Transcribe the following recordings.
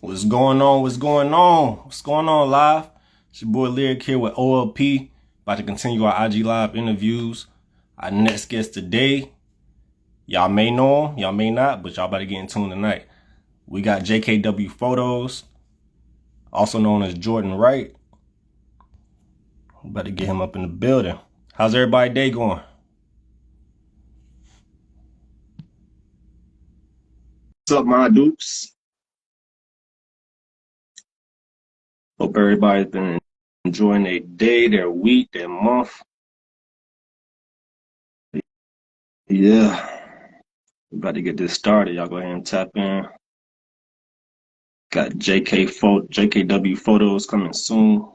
What's going on? What's going on? What's going on, live? It's your boy Lyriq here with OLP. About to continue our IG Live interviews. Our next guest today, y'all may know him, y'all may not, but y'all about to get in tune tonight. We got JKW Photos, also known as Jordan Wright. About to get him up in the building. How's everybody's day going? What's up, my dupes? Hope everybody's been enjoying their day, their week, their month. Yeah. We're about to get this started. Y'all go ahead and tap in. Got JKW Photos coming soon.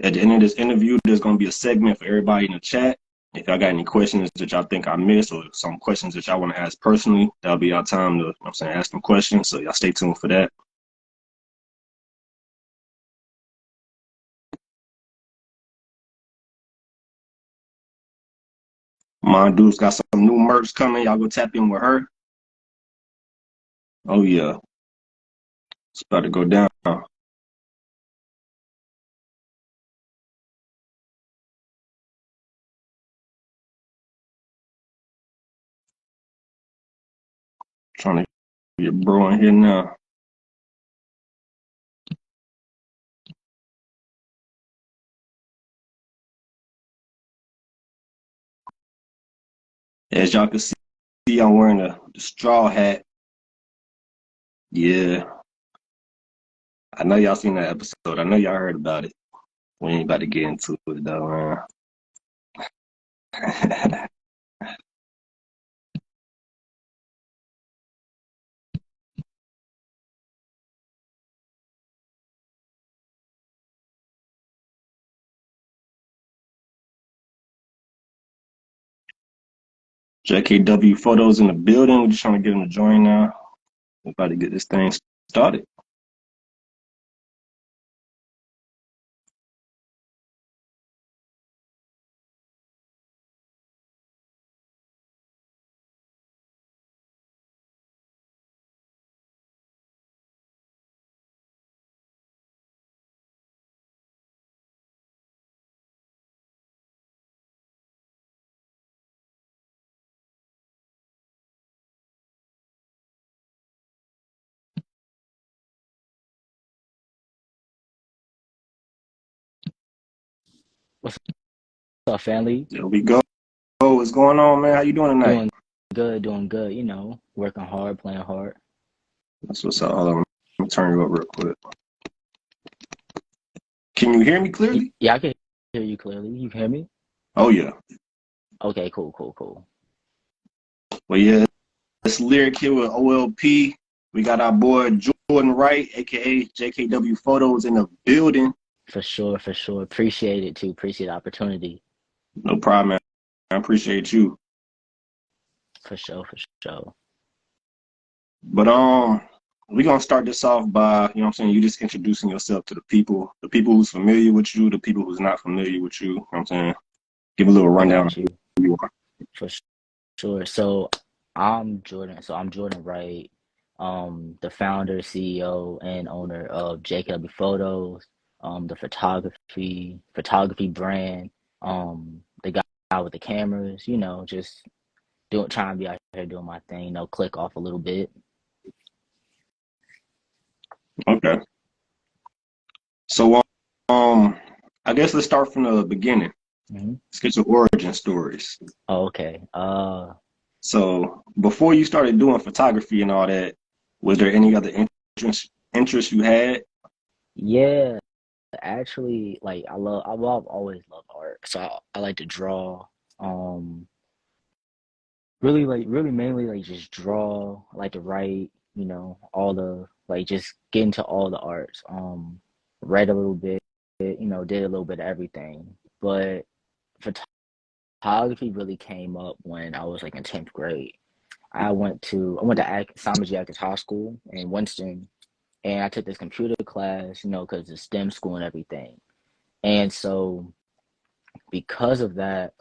At the end of this interview, there's going to be a segment for everybody in the chat. If y'all got any questions that y'all think I missed or some questions that y'all want to ask personally, that'll be our time to, ask them questions. So y'all stay tuned for that. My dude's got some new merch coming. Y'all go tap in with her. Oh, yeah. It's about to go down. Trying to get bro in here now. As y'all can see, I'm wearing the straw hat. Yeah. I know y'all seen that episode. I know y'all heard about it. We ain't about to get into it though, man. JKW Photos in the building. We're just trying to get them to join now. We're about to get this thing started. What's up, family? There we go. What's going on, man? How you doing tonight? Doing good, working hard, playing hard. That's what's up. Hold on. Let me turn you up real quick. Can you hear me clearly? Yeah, I can hear you clearly. You can hear me? Oh, yeah. Okay, cool. Well, yeah, it's Lyriq here with OLP. We got our boy Jordan Wright, a.k.a. JKW Photos in the building. For sure. Appreciate it, too. Appreciate the opportunity. No problem, man. I appreciate you. For sure. But we're gonna start this off by, you just introducing yourself to the people who's familiar with you, the people who's not familiar with you, give a little I rundown of got you. who you are. For sure. So I'm Jordan Wright, the founder, CEO, and owner of JKW Photos, the photography brand, the guy with the cameras, just trying to be out here doing my thing, click off a little bit. Okay. So I guess let's start from the beginning. Let's get your origin stories. Oh, okay. So before you started doing photography and all that, was there any other interest you had? Yeah, actually, like I've always loved art, so I like to draw. Um, really mainly like just draw. I like to write. All the like just get into all the arts. Read a little bit. Did a little bit of everything. But photography really came up when I was like in 10th grade. I went to Samaji Actors High School in Winston, and I took this computer class, because it's STEM school and everything. And so because of that,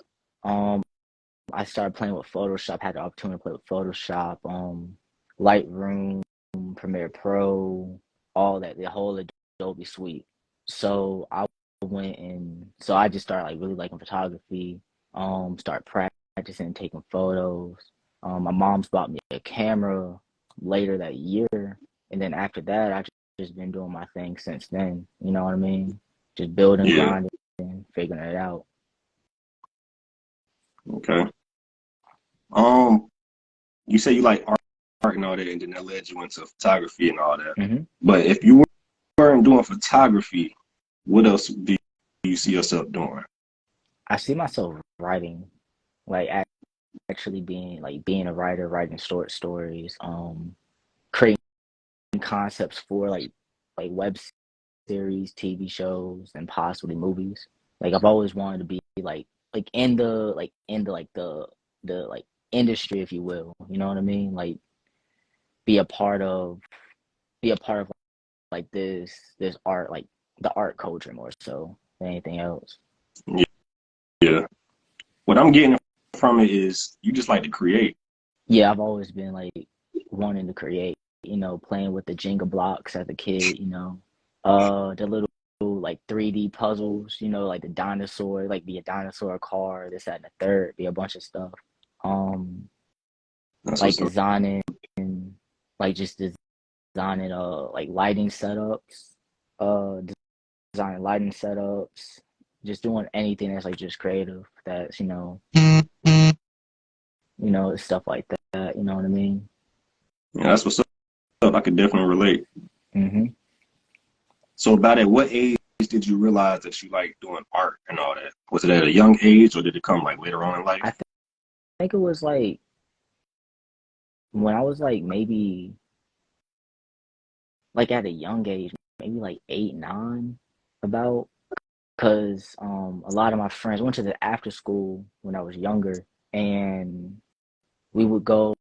um, I started playing with Photoshop, had the opportunity to play with Photoshop, Lightroom, Premiere Pro, all that, the whole Adobe suite. So I just started like really liking photography, start practicing taking photos. My mom's bought me a camera later that year, and then after that, I just been doing my thing since then. You know what I mean? Just building, Yeah. grinding, figuring it out. Okay. You say you like art and all that, and then that led you into photography and all that. hmm But if you weren't doing photography, what else do you see yourself doing? I see myself writing, like actually being a writer, writing short stories, creating concepts for like web series, TV shows, and possibly movies. Like I've always wanted to be like in the like industry, if you will. You know what I mean? Like be a part of be a part of like this art, like the art culture more so than anything else. Yeah. What I'm getting from it is you just like to create. Yeah, I've always been like wanting to create, playing with the Jenga blocks as a kid, the little like 3D puzzles, like the dinosaur, like be a dinosaur car, this, that, and the third, be a bunch of stuff. Um, That's like what's up. designing, like just designing, like lighting setups, uh, designing lighting setups, just doing anything that's like just creative. That's stuff like that. You know what I mean? Yeah, that's what's up. I could definitely relate. hmm So about at what age did you realize that you like doing art and all that? Was it at a young age or did it come like later on in I life? think it was like when I was like maybe like at a young age, maybe like 8, 9, about because a lot of my friends went to the after school when I was younger, and we would go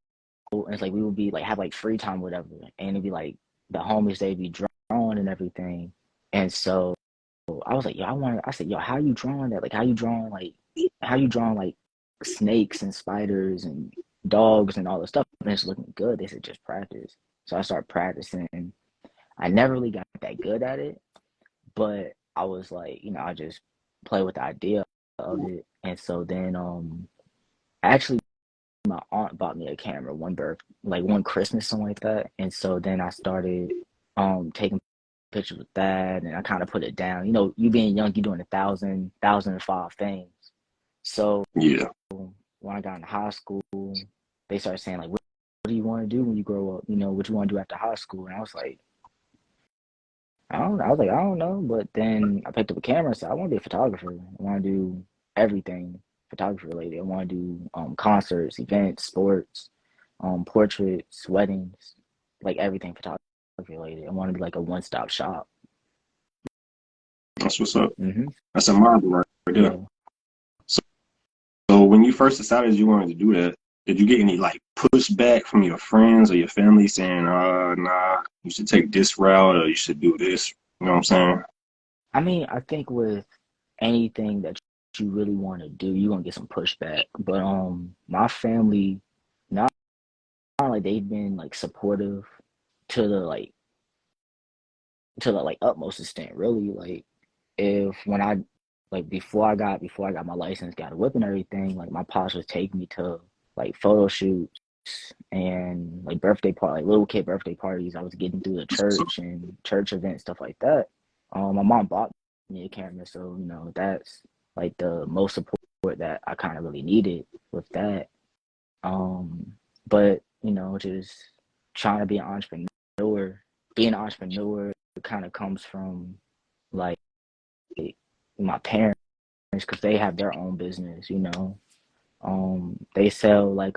and it's like we would be like have like free time, whatever, and it'd be like the homies they'd be drawing and everything, and so I was like, yo, I said, yo, how you drawing that? Like, how you drawing like snakes and spiders and dogs and all this stuff? And it's looking good. They said, just practice. So I started practicing. I never really got that good at it, but I was like, I just play with the idea of it. And so then, actually, my aunt bought me a camera like one Christmas, something like that. And so then I started, taking pictures with that, and I kind of put it down. You being young, you doing 1,005 things. So Yeah. when I got in high school, they started saying like, what do you want to do when you grow up? What you want to do after high school? And I was like, I don't know. I was like, I don't know. But then I picked up a camera and said, I want to be a photographer. I want to do everything photography related. I want to do concerts, events, sports, portraits, weddings, like everything photography related. I want to be like a one-stop shop. That's what's up. hmm That's a marvel right there. Yeah. So, so when you first decided you wanted to do that, did you get any like pushback from your friends or your family saying, nah, you should take this route or you should do this? You know what I'm saying? I mean, I think with anything that you really want to do, you're gonna get some pushback. But my family, not like they've been like supportive to the like utmost extent, really. Like if when I like before I got my license, got a whip and everything, like my pops would take me to like photo shoots and like like little kid birthday parties. I was getting through the So, church and church events, stuff like that. My mom bought me a camera, so that's like the most support that I kind of really needed with that. Um, but just trying to be an entrepreneur, being an entrepreneur kind of comes from like my parents because they have their own business. They sell like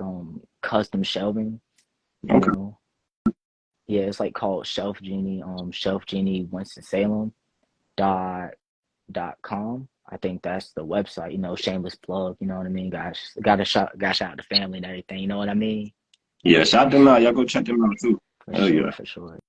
custom shelving. You okay. know, yeah, it's like called Shelf Genie. Shelf Genie Winston Salem .com. I think that's the website. Shameless plug. You know what I mean? Got shout out the family and everything. You know what I mean? Yeah, shout them out. Y'all go check them out too. For Hell sure, yeah. for sure.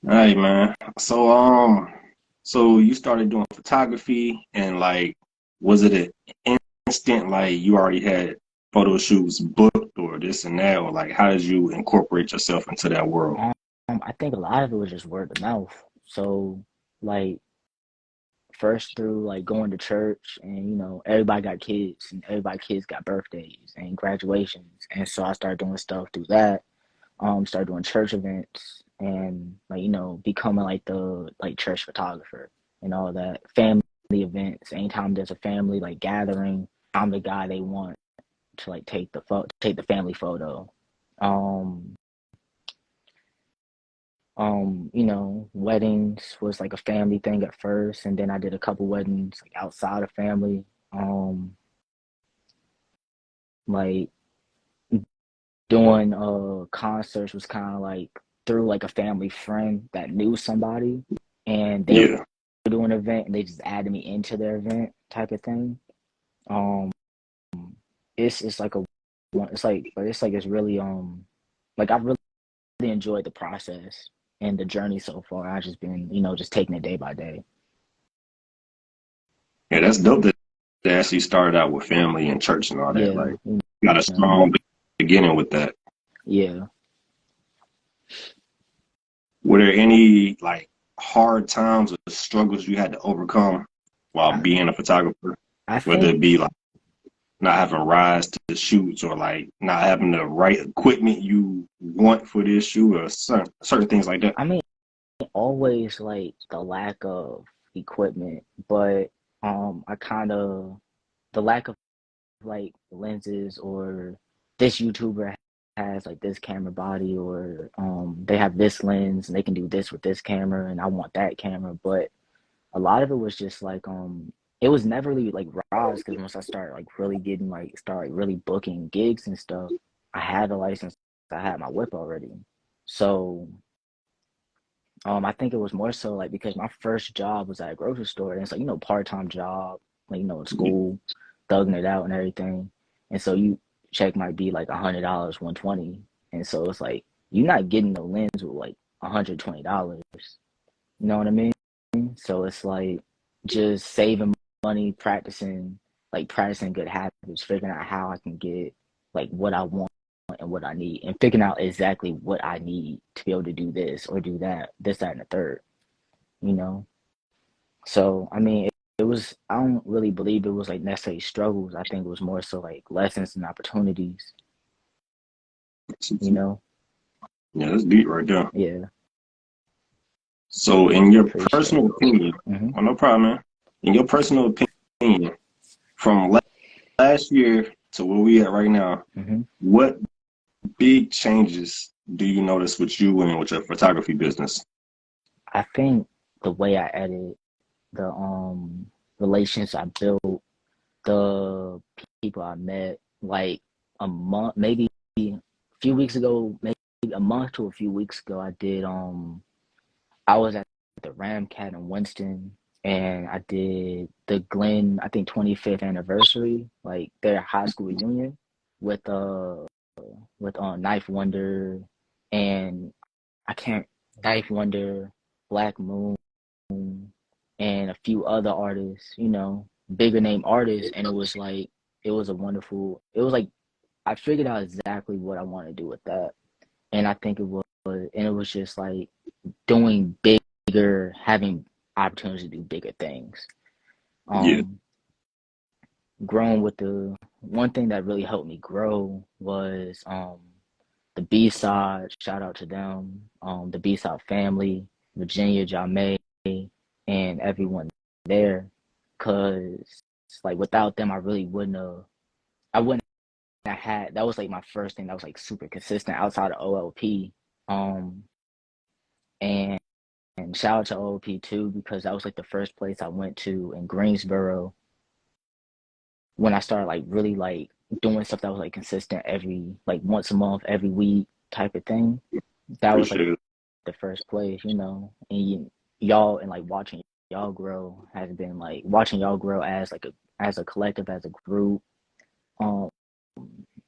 All right, man. So you started doing photography and like, was it an instant like you already had photo shoots booked or this and that, or like how did you incorporate yourself into that world? I think a lot of it was just word of mouth. So like first through like going to church, and everybody got kids, and everybody kids got birthdays and graduations, and so I started doing stuff through that. Started doing church events, and like becoming like the like church photographer and all that. Family events, anytime there's a family like gathering, I'm the guy they want to like take the family photo. um Weddings was like a family thing at first, and then I did a couple weddings like outside of family. Like doing concerts was kind of like through like a family friend that knew somebody, and they were Yeah, doing an event, and they just added me into their event type of thing. Um, it's like a it's really like I've really enjoyed the process and the journey so far. I've just been just taking it day by day. yeah, that's dope that they actually started out with family and church and all that. Yeah, Like, you got a know, strong beginning with that. yeah. Were there any like hard times or struggles you had to overcome while I being a photographer? I Whether think it be like not having rides to the shoots or like not having the right equipment you want for this shoot or certain things like that. I mean always like the lack of equipment, but I kind of the lack of like lenses, or this YouTuber has like this camera body, or they have this lens and they can do this with this camera and I want that camera. But a lot of it was just like it was never really like Roz, because once I started like really getting like start like, really booking gigs and stuff, I had a license, I had my whip already. So I think it was more so like because my first job was at a grocery store, and it's like part-time job, like in school, thugging it out and everything. And so you check might be like $100, 120, and so it's like you're not getting the lens with like $120. You know what I mean? So it's like just saving money, practicing good habits, figuring out how I can get like what I want and what I need, and figuring out exactly what I need to be able to do this or do that, this, that, and the third, you know? So, I mean, it was, I don't really believe it was like necessarily struggles. I think it was more so like lessons and opportunities, you know? Yeah, that's deep right there. Yeah, So, in your appreciate personal it. opinion, Hmm. well, no problem, man. In your personal opinion, from last year to where we at right now, Hmm. what big changes do you notice with you and with your photography business? I think the way I edit, the relations I built, the people I met, like a month, maybe a few weeks ago, maybe a month to a few weeks ago, I was at the Ramcat in Winston, and I did the Glenn, I think 25th anniversary, like their high school reunion with Knife Wonder, and I can't Knife Wonder, Black Moon, and a few other artists, bigger name artists, and it was a wonderful. It was like I figured out exactly what I want to do with that, and I think it was just like doing bigger, having opportunities to do bigger things. Yeah, Um, Growing with the one thing that really helped me grow was the B side. Shout out to them, the B side family, Virginia, Jamay, and everyone there, because like without them, I wouldn't have had. That was like my first thing that was like super consistent outside of OLP. Um, and shout out to OLP too, because that was like the first place I went to in Greensboro when I started like really like doing stuff that was like consistent every like once a month, every week type of thing. That was like appreciate it. the first place, and y'all, and like watching y'all grow has been like watching y'all grow as like as a collective, as a group. Um,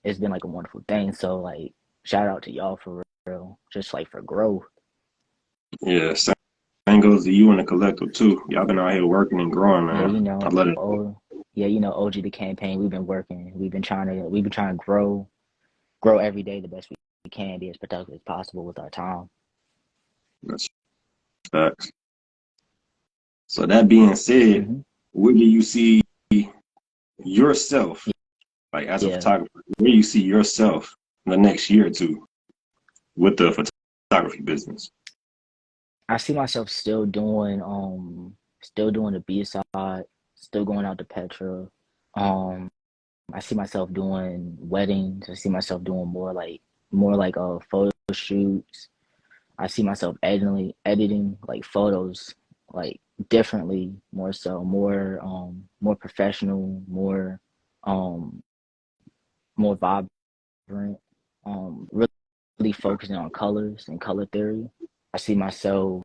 it's been like a wonderful thing. So like shout out to y'all for real, just like for growth. Yeah, same goes to you and the collective too. Y'all been out here working and growing, Yeah, man. I love it. oh yeah, you know, OG the campaign. We've been working. We've been trying to grow every day the best we can, be as productive as possible with our time. That's facts. So that being said, Hmm. where do you see yourself, like as a Yeah, photographer? Where do you see yourself in the next year or two with the photography business? I see myself still doing the B side, still going out to Petra. Um, I see myself doing weddings. I see myself doing more like photo shoots. I see myself editing like photos like differently, more so, more professional, um more vibrant, really, really focusing on colors and color theory. I see myself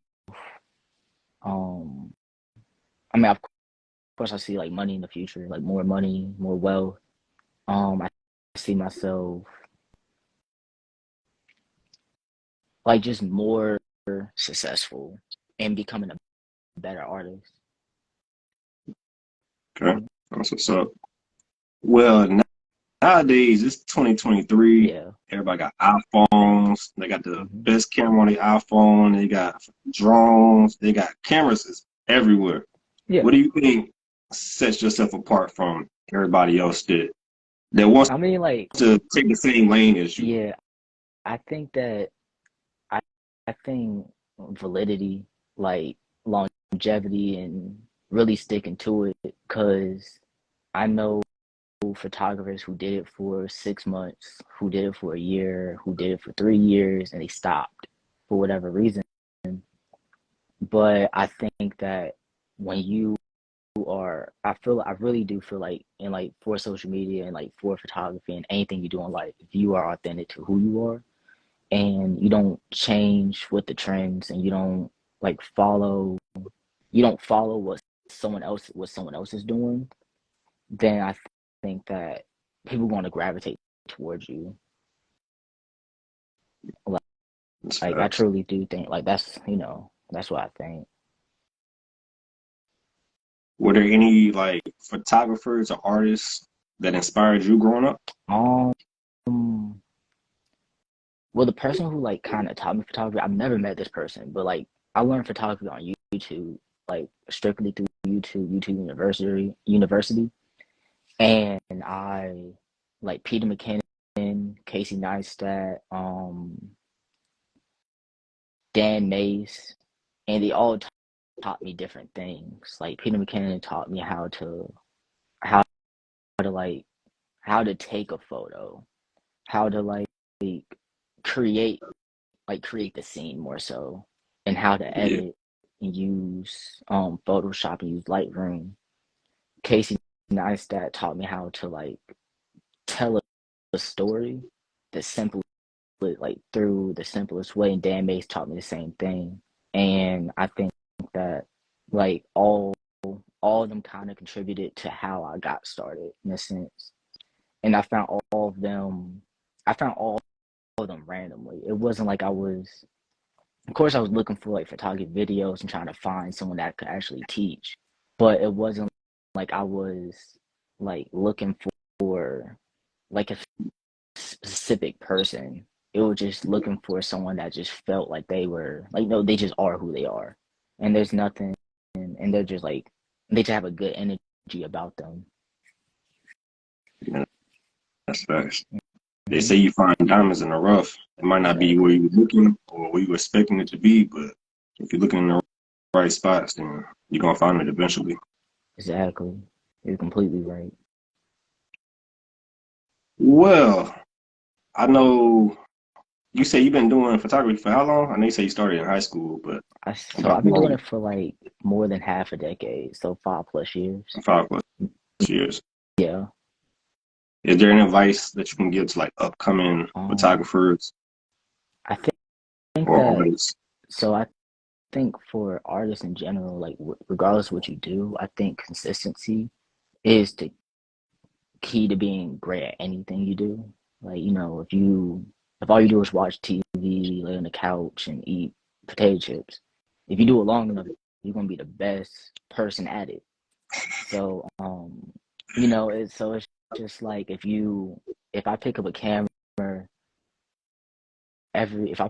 um I mean, of course I see like money in the future, like more money, more wealth. I see myself like just more successful and becoming a better artist. Okay, that's what's up. Well, nowadays it's 2023. Yeah. Everybody got iPhones. They got the Hmm. best camera on the iPhone. They got drones. They got cameras everywhere. Yeah. What do you think sets yourself apart from everybody else that wants I mean, like, to take the same lane as you? yeah, I think that I I think validity, like longevity and really sticking to it, because I know photographers who did it for 6 months, who did it for a year, who did it for 3 years, and they stopped for whatever reason. But I think that when you I really do feel like, and like for social media and like for photography and anything you do in life, if you are authentic to who you are and you don't change with the trends and like you don't follow what someone else is doing, then I think that people want to gravitate towards you. Like, That's like I facts. truly do think like that's what I think. Were there any like photographers or artists that inspired you growing up? Um, well, the person who like kind of taught me photography, I've never met this person, but like I learned photography on YouTube, like strictly through YouTube University, and I like Peter McKinnon, Casey Neistat, Dan Mace, and they all taught me different things. Like Peter McKinnon taught me how to like how to take a photo, how to create create the scene more so, and how to Yeah, edit and use Photoshop and use Lightroom. Casey Neistat taught me how to like tell a story the simplest like through the simplest way, and Dan Mace taught me the same thing. And I think that like all of them kind of contributed to how I got started in a sense. And I found all of them randomly. It wasn't like I was of course I was looking for like photography videos and trying to find someone that could actually teach, but it wasn't like I was like looking for like a specific person. It was just looking for someone that just felt like they were like no, they just are who they are, and there's nothing, and they're just like they just have a good energy about them. yeah, that's facts. They Hmm. say you find diamonds in the rough. It might not be where Exactly. you were looking or where you were expecting it to be, but if you're looking in the right spots, then you're gonna find it eventually. Exactly. You're completely right. Well, I know you say you've been doing photography for how long? I know you say you started in high school, but So about I've been doing it for like more than half a decade, so 5 plus years. 5 plus years. Yeah. Is there any advice that you can give to like upcoming Um, photographers I think or that artists? so I think for artists in general, like regardless of what you do, I think consistency is the key to being great at anything you do. Like, you know, if all you do is watch TV, lay on the couch and eat potato chips, if you do it long enough, you're gonna be the best person at it. So, it's just like if I pick up a camera if you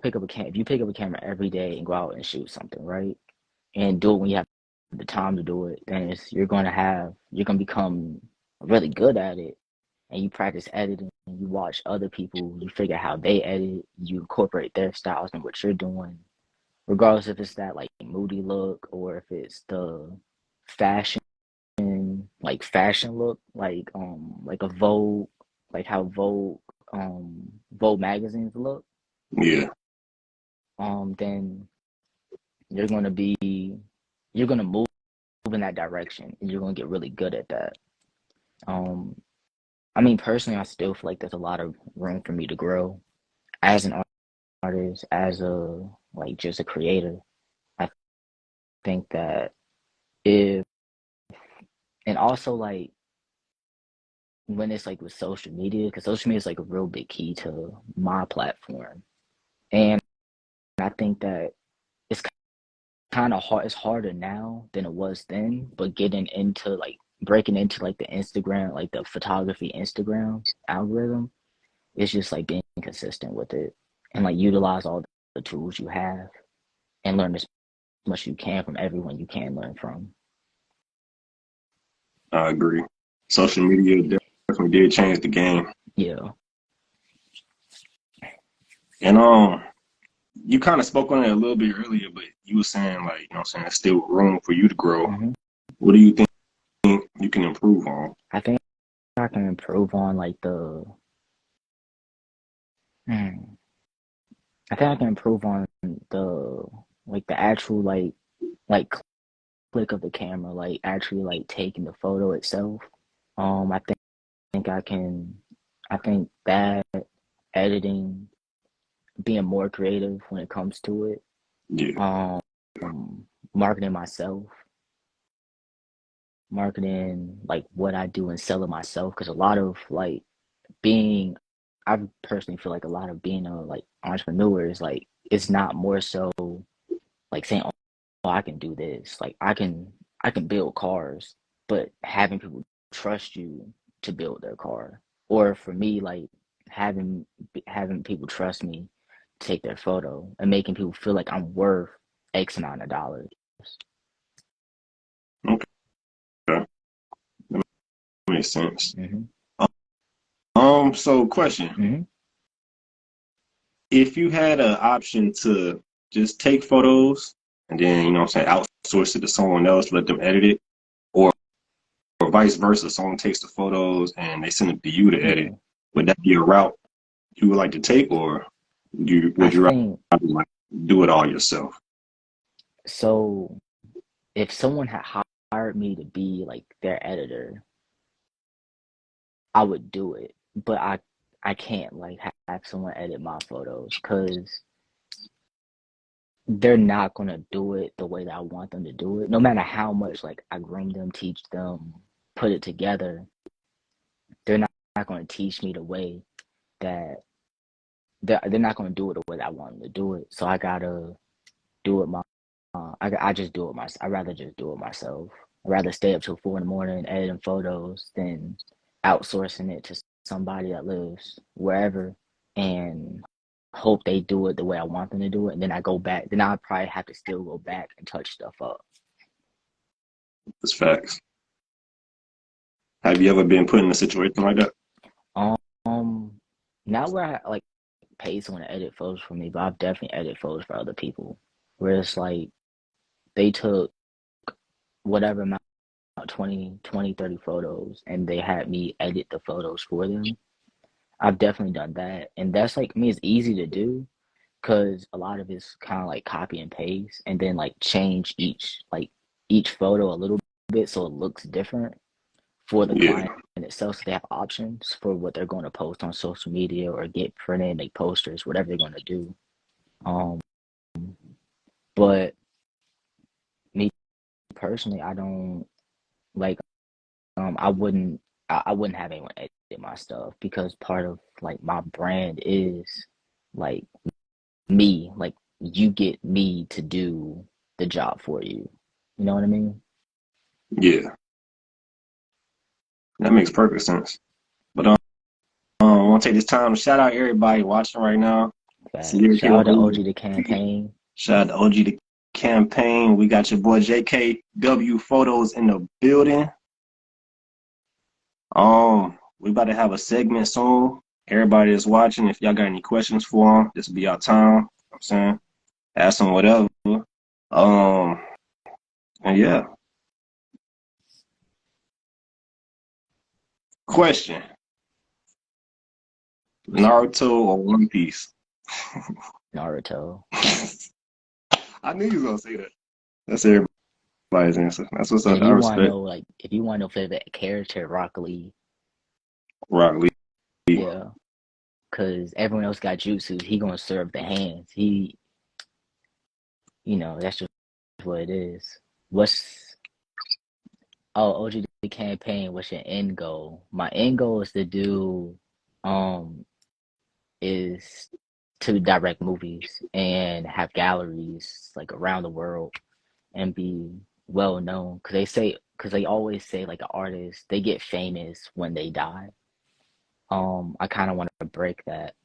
pick up a camera every day and go out and shoot something, right? And do it when you have the time to do it, then you're gonna become really good at it. And you practice editing, you watch other people, you figure out how they edit, you incorporate their styles in what you're doing, regardless if it's that like moody look or if it's the fashion fashion look, like a Vogue, like how Vogue magazines look. Yeah, Then you're gonna be you're gonna move in that direction and you're gonna get really good at that. Um I mean, personally, I still feel like there's a lot of room for me to grow as an artist, as a like just a creator. I think that if and also like when it's like with social media, because social media is like a real big key to my platform, and I think that it's kind of hard. It's harder now than it was then, but getting into like breaking into like the Instagram, like the photography Instagram algorithm, it's just like being consistent with it and like utilize all the tools you have and learn as much as you can from everyone you can learn from. I agree. Social media definitely did change the game. Yeah. And you kind of spoke on it a little bit earlier, but you were saying like, there's still room for you to grow. hmm What do you think you can improve on? I think I can improve on like hmm, I think I can improve on the the actual like click of the camera, like actually like taking the photo itself. I think I think that editing, being more creative when it comes to it, Yeah, um, marketing myself, marketing like what I do and selling myself, because a lot of like being, I personally feel like a lot of being a like entrepreneur is like it's not more so like saying, "Oh, I can do this." Like I can build cars, but having people trust you to build their car, or for me, like having having people trust me to take their photo and making people feel like I'm worth X amount of dollars. okay, that makes sense. hmm So question. hmm If you had an option to just take photos and then, outsource it to someone else, let them edit it, or vice versa, someone takes the photos and they send it to you to edit, Yeah, would that be a route you would like to take, or I would you rather think like do it all yourself? so. If someone had hired me to be like their editor, I would do it, but I can't like have someone edit my photos because they're not gonna do it the way that I want them to do it. No matter how much like I groom them, teach them, put it together, they're not gonna teach me the way that they're not gonna do it the way that I want them to do it. So I gotta do it my I just do it myself. I rather just do it myself. I'd rather stay up till 4 in the morning editing photos than outsourcing it to somebody that lives wherever and hope they do it the way I want them to do it. And then I go back. Then I probably have to still go back and touch stuff up. It's facts. Have you ever been put in a situation like that? Um, Not where I like pay someone to edit photos for me, but I've definitely edited photos for other people. Where it's like they took whatever amount 30 photos and they had me edit the photos for them. I've definitely done that. And that's like, I mean, it's easy to do because a lot of it's kind of like copy and paste and then like change each photo a little bit so it looks different for the Yeah. client itself. So they have options for what they're going to post on social media or get printed, make posters, whatever they're going to do. Um, but me personally, I don't like I wouldn't have anyone edit my stuff because part of like my brand is like me, like you get me to do the job for you. You know what I mean? Yeah. That makes perfect sense. But I want to take this time to shout out everybody watching right now. It's Fact. Lyriq here Shout out with to OG the OLP. campaign. Shout out to OG the campaign. We got your boy JKW photos in the building. We about to have a segment soon. Everybody that's watching, if y'all got any questions for them, this will be our time. You know what I'm saying, ask them whatever. Um, and yeah. Question: What's up? Naruto or One Piece? Naruto. I knew you was gonna say that. That's everybody's answer. That's what's And up. if I you want to respect know, like, if you want to know favorite character, Rock Lee, Rock Lee. yeah, because everyone else got jutsu, he gonna serve the hands. That's just what it is. What's OG the campaign? What's your end goal? My end goal is to do, um, is to direct movies and have galleries like around the world and be well known. Because they always say like an artist, they get famous when they die. I kind of want to break that.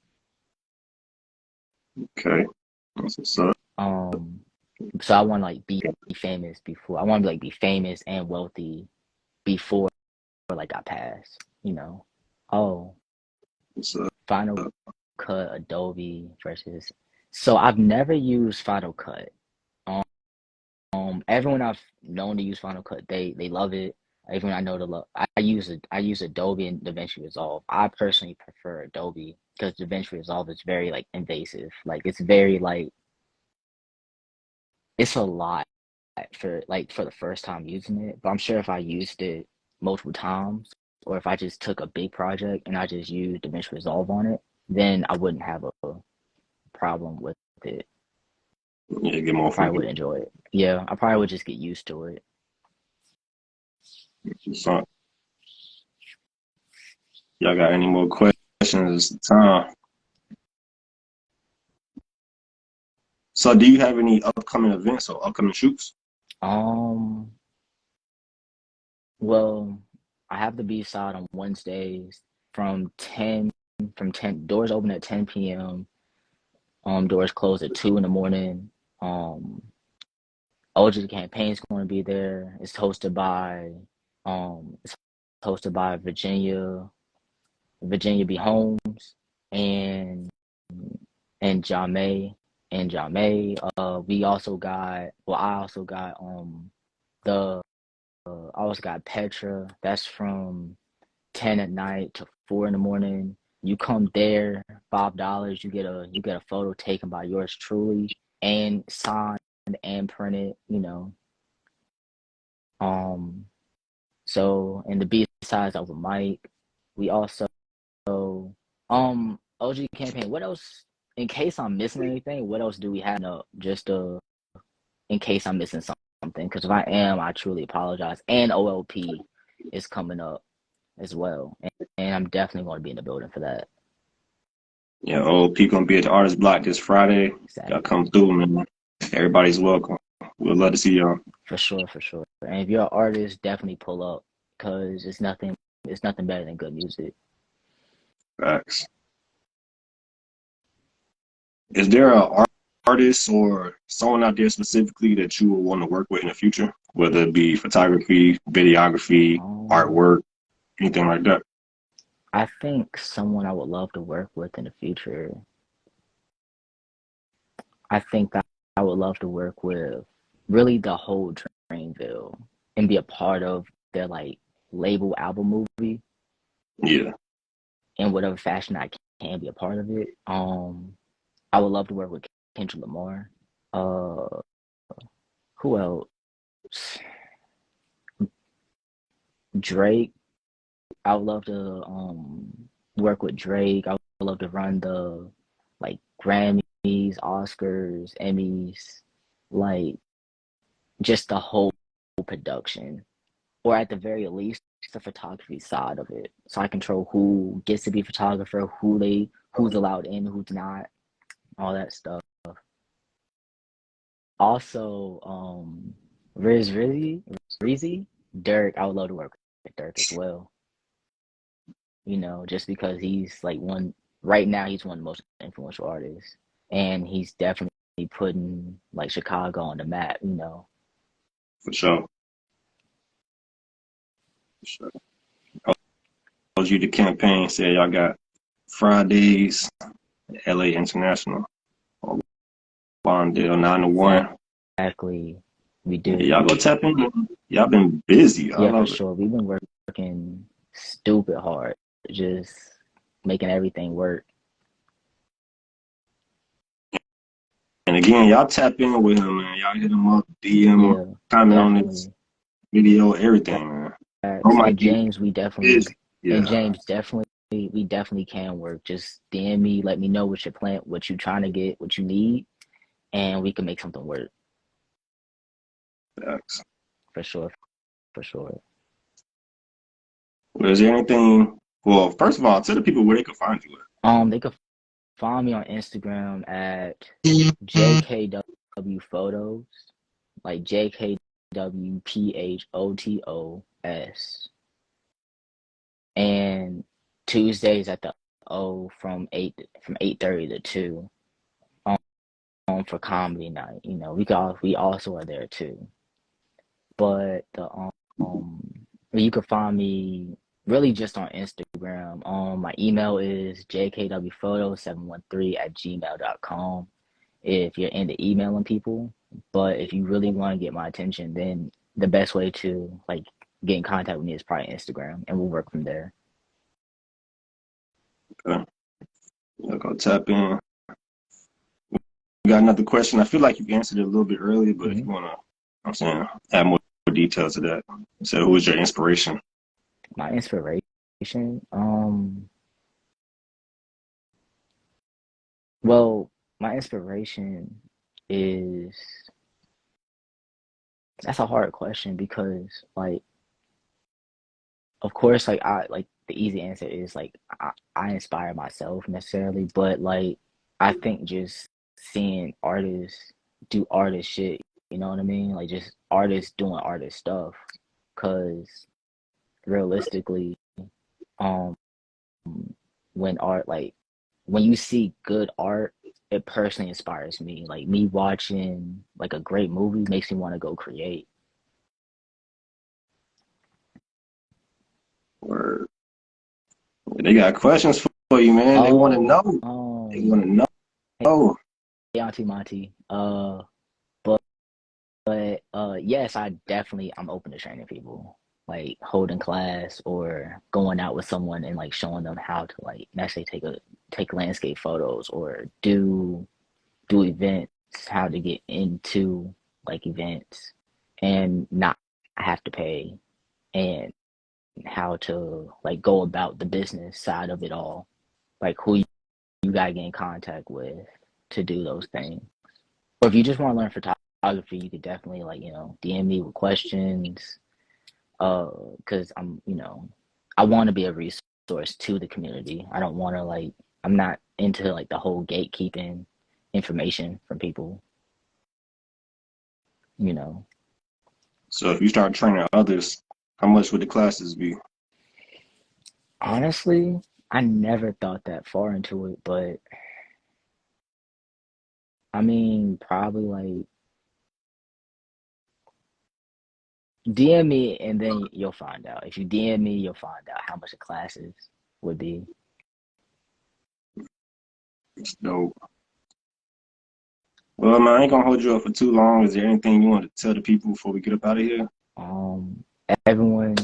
Okay, that's what's up. Um, so I want to like be famous before. I want to like be famous and wealthy before like I pass. You know. Oh, What's up? Final Cut, Adobe versus. So I've never used Final Cut. Um, everyone I've known to use Final Cut, they love it. Everyone I know to love, I use Adobe and DaVinci Resolve. I personally prefer Adobe because DaVinci Resolve is very like invasive. Like it's very like it's a lot for the first time using it. But I'm sure if I used it multiple times, or if I just took a big project and I just used DaVinci Resolve on it, then I wouldn't have a problem with it. Yeah, get more Probably freaky. would enjoy it. Yeah, I probably would just get used to it. So, y'all got any more questions? It's the time. So, do you have any upcoming events or upcoming shoots? Um, well, I have the B side on Wednesdays from 10 from 10 doors open at 10 p.m. Doors close at 2 in the morning. Um, OG campaign's going to be there. It's hosted by Virginia B. Holmes and and Jamay and Jamay. We also got I also got the I also got Petra. That's from 10 at night to 4 in the morning. You come there, $5. You get a photo taken by yours truly and signed and printed. Um. So in the B sides of a mic, we also OG campaign. What else? In case I'm missing anything, what else do we have? No, just in case I'm missing something. Because if I am, I truly apologize. And OLP is coming up as well, and I'm definitely going to be in the building for that. Yeah, OLP gonna be at the Artist Block this Friday. Y'all Exactly. come through, man. Everybody's welcome. We'd love to see y'all. For sure, for sure. And if you're an artist, definitely pull up because it's nothing better than good music. Facts. Is there a artist or someone out there specifically that you would want to work with in the future, whether it be photography, videography, Um, artwork, anything like that? I think someone I would love to work with in the future. I think that I would love to work with really the whole Dreamville and be a part of their like label album movie Yeah. in whatever fashion I can be a part of it. I would love to work with Kendrick Lamar. Uh, who else? Drake. I would love to work with Drake. I would love to run the like Grammys, Oscars, Emmys, like just the whole production, or at the very least the photography side of it. So I control who gets to be photographer, who's allowed in, who's not, all that stuff. Also, Riz Rizzy, Dirk. I would love to work with Dirk as well. just because he's like right now he's one of the most influential artists, and he's definitely putting like Chicago on the map. For sure. For sure. Told you the campaign said y'all got Fridays, LA International, or Lawndale 9 to 1. Exactly. We Yeah, do. y'all go tap in. Y'all been busy. I Yeah, for love it. sure. We've been working stupid hard, just making everything work. And again, y'all tap in with him, man. Y'all hit him up, DM him, Yeah, comment on this definitely. video, everything, man. Bro Facts. might be busy. And Yeah, James, definitely, we definitely can work. Just DM me, let me know what your plan, what you're trying to get, what you need, and we can make something work facts. for sure, for sure. Well, is there anything? Well, first of all, tell the people where they can find you They could find me on Instagram at JKW Photos, like JKWPHOTOS, and Tuesdays at the O from 8:30 to 2. For comedy night. We also are there too. But the you can find me really just on Instagram. My email is jkwphoto713@gmail.com if you're into emailing people. But if you really want to get my attention, then the best way to like get in contact with me is probably Instagram, and we'll work from there. at. Okay. Y'all go tap in. We got another question. I feel like you answered it a little bit earlier, but if Hmm. you wanna, I'm saying, add more details to that. So, who was your inspiration? My inspiration, well, my inspiration is that's a hard question because like of course like I like the easy answer is like I inspire myself necessarily, but like I think just seeing artists do artist shit, you know what I mean? Like just artists doing artist stuff, because realistically, um when art like when you see good art, it personally inspires me. Like me watching like a great movie makes me want to go create. Or they got questions for you, man. They want to Oh, know. They want to know. hey, Auntie Monty. But yes, I'm open to training people, like holding class or going out with someone and like showing them how to like actually take landscape photos or do events, how to get into like events and not have to pay, and how to like go about the business side of it all, like who you gotta get in contact with to do those things. Or if you just want to learn photography, you could definitely like DM me with questions. Because I want to be a resource to the community. I don't want to like I'm not into like the whole gatekeeping information from people. You know, So, if you start training others, how much would the classes be? honestly, I never thought that far into it, but I mean, probably like DM me and then you'll find out. If you DM me, you'll find out how much the classes would be. It's dope. Well, man, I ain't gonna hold you up for too long. Is there anything you want to tell the people before we get up out of here? Um, Everyone,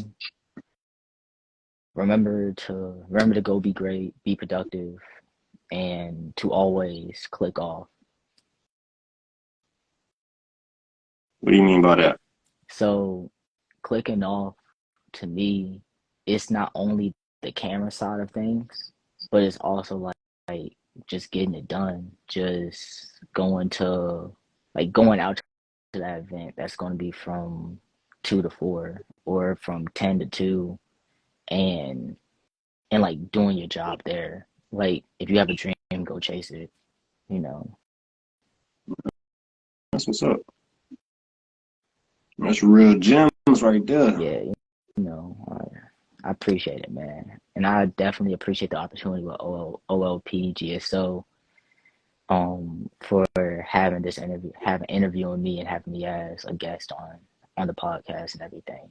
remember to go be great, be productive, and to always click off. What do you mean by that? So, clicking off to me, it's not only the camera side of things, but it's also like just getting it done, just going out to that event that's going to be from 2 to 4 or from 10 to 2, and like doing your job there. Like if you have a dream, go chase it. You know. That's what's up. That's real gems right there. Yeah. You know. I appreciate it, man. And I definitely appreciate the opportunity with OLP, GSO, for having this interview, having interviewing me and having me as a guest on the podcast and everything.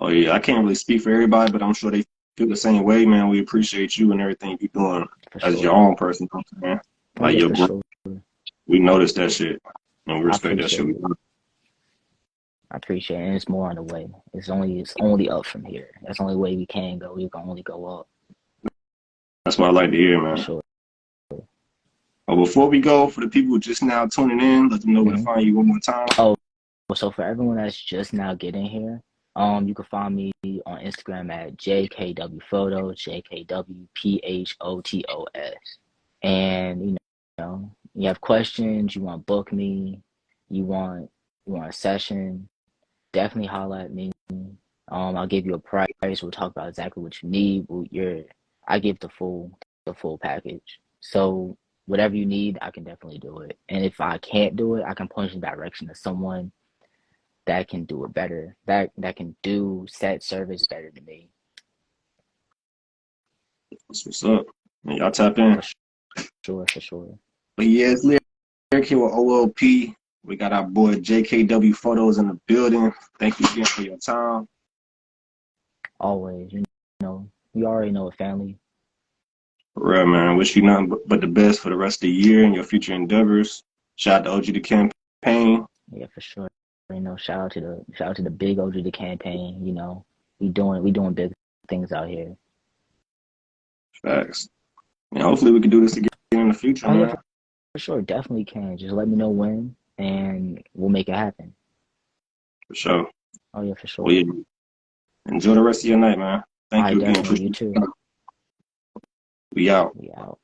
Oh yeah, I can't really speak for everybody, but I'm sure they feel the same way, man. We appreciate you and everything you're doing For as your sure. own person, you know what I'm saying? Oh Like yeah, your for growth. sure. We notice that shit and we I respect that shit. appreciate it. I appreciate it. And it's more on the way. It's only up from here. That's the only way we can go. We can only go up. That's what I like to hear, For man. sure. But before we go, for the people just now tuning in, let them know where to Hmm. find you one more time. Oh, so for everyone that's just now getting here, you can find me on Instagram at JKW Photos, JKWPHOTOS. And you have questions, you want to book me, you want a session, definitely holler at me. I'll give you a price. We'll talk about exactly what you need. I give the full package. So whatever you need, I can definitely do it. And if I can't do it, I can point you in the direction of someone that can do it better. That can do set service better than me. That's what's up. And y'all tap in. For sure, for sure. But yeah, it's Lyriq here with OLP. We got our boy JKW Photos in the building. Thank you again for your time. Always, you already know a family. For real, man. Wish you nothing but the best for the rest of the year and your future endeavors. Shout out to OG the campaign. Yeah, for sure. Shout out to the big OG the campaign. We doing big things out here. Facts. And hopefully we can do this again in the future, Oh yeah, man. for sure, definitely can. Just let me know when, and we'll make it happen. For sure. Oh yeah, for Well, sure. yeah. Enjoy the rest of your night, man. Thank I you again. definitely. You Appreciate too. it. We out. We out.